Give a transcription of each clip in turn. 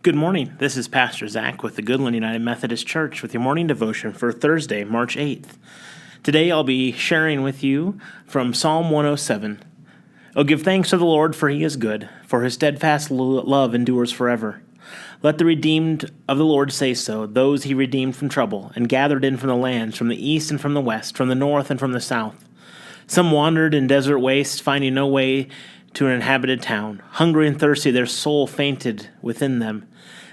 Good morning. This is Pastor Zach with the Goodland United Methodist Church with your morning devotion for Thursday, March 8th. Today I'll be sharing with you from Psalm 107. Oh, give thanks to the Lord, for he is good, for his steadfast love endures forever. Let the redeemed of the Lord say so, those he redeemed from trouble, and gathered in from the lands, from the east and from the west, from the north and from the south. Some wandered in desert wastes, finding no way to an inhabited town. Hungry and thirsty, their soul fainted within them.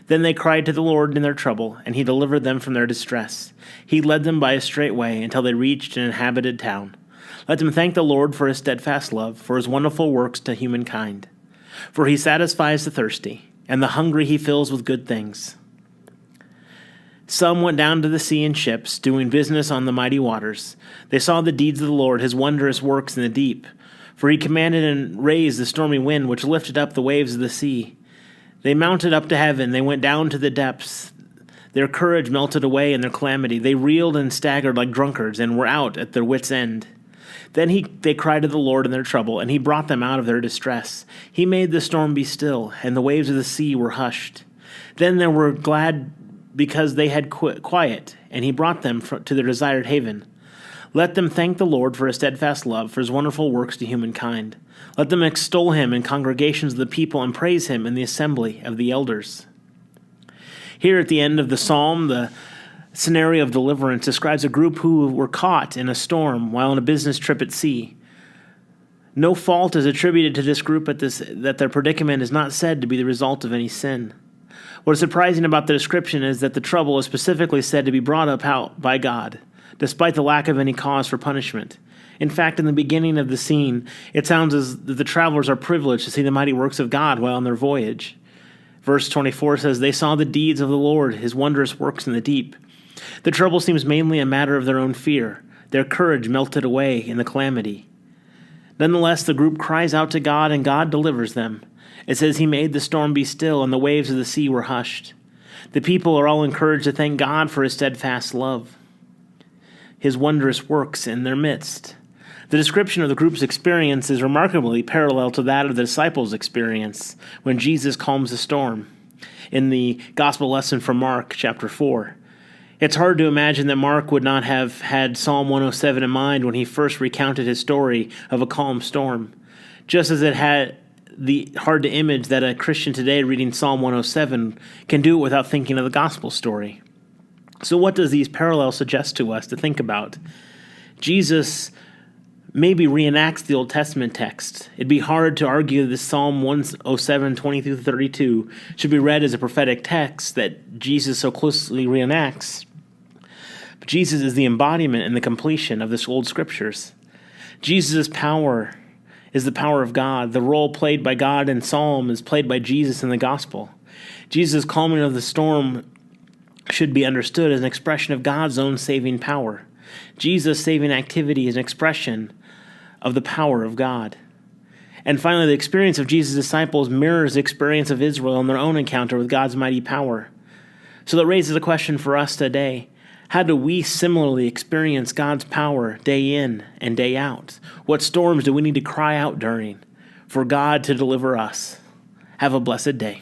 Then they cried to the Lord in their trouble, and he delivered them from their distress. He led them by a straight way until they reached an inhabited town. Let them thank the Lord for his steadfast love, for his wonderful works to humankind. For he satisfies the thirsty, and the hungry he fills with good things. Some went down to the sea in ships, doing business on the mighty waters. They saw the deeds of the Lord, his wondrous works in the deep. For he commanded and raised the stormy wind, which lifted up the waves of the sea. They mounted up to heaven, they went down to the depths. Their courage melted away in their calamity. They reeled and staggered like drunkards, and were out at their wits' end. Then they cried to the Lord in their trouble, and he brought them out of their distress. He made the storm be still, and the waves of the sea were hushed. Then they were glad because they had quiet, and he brought them to their desired haven. Let them thank the Lord for his steadfast love, for his wonderful works to humankind. Let them extol him in congregations of the people, and praise him in the assembly of the elders. Here at the end of the psalm, the scenario of deliverance describes a group who were caught in a storm while on a business trip at sea. No fault is attributed to this group that their predicament is not said to be the result of any sin. What is surprising about the description is that the trouble is specifically said to be brought about by God, despite the lack of any cause for punishment. In fact, in the beginning of the scene, it sounds as though the travelers are privileged to see the mighty works of God while on their voyage. Verse 24 says, "They saw the deeds of the Lord, his wondrous works in the deep." The trouble seems mainly a matter of their own fear. Their courage melted away in the calamity. Nonetheless, the group cries out to God, and God delivers them. It says he made the storm be still, and the waves of the sea were hushed. The people are all encouraged to thank God for his steadfast love, his wondrous works in their midst. The description of the group's experience is remarkably parallel to that of the disciples' experience when Jesus calms the storm in the gospel lesson from Mark chapter 4. It's hard to imagine that Mark would not have had Psalm 107 in mind when he first recounted his story of a calm storm, just as it had the hard to image that a Christian today reading Psalm 107 can do it without thinking of the gospel story. So what does these parallels suggest to us to think about? Jesus maybe reenacts the Old Testament text. It'd be hard to argue that Psalm 107, 20-32 should be read as a prophetic text that Jesus so closely reenacts. But Jesus is the embodiment and the completion of this old scriptures. Jesus' power is the power of God. The role played by God in Psalm is played by Jesus in the gospel. Jesus' calming of the storm should be understood as an expression of God's own saving power. Jesus' saving activity is an expression of the power of God. And finally, the experience of Jesus' disciples mirrors the experience of Israel in their own encounter with God's mighty power. So that raises a question for us today. How do we similarly experience God's power day in and day out? What storms do we need to cry out during for God to deliver us? Have a blessed day.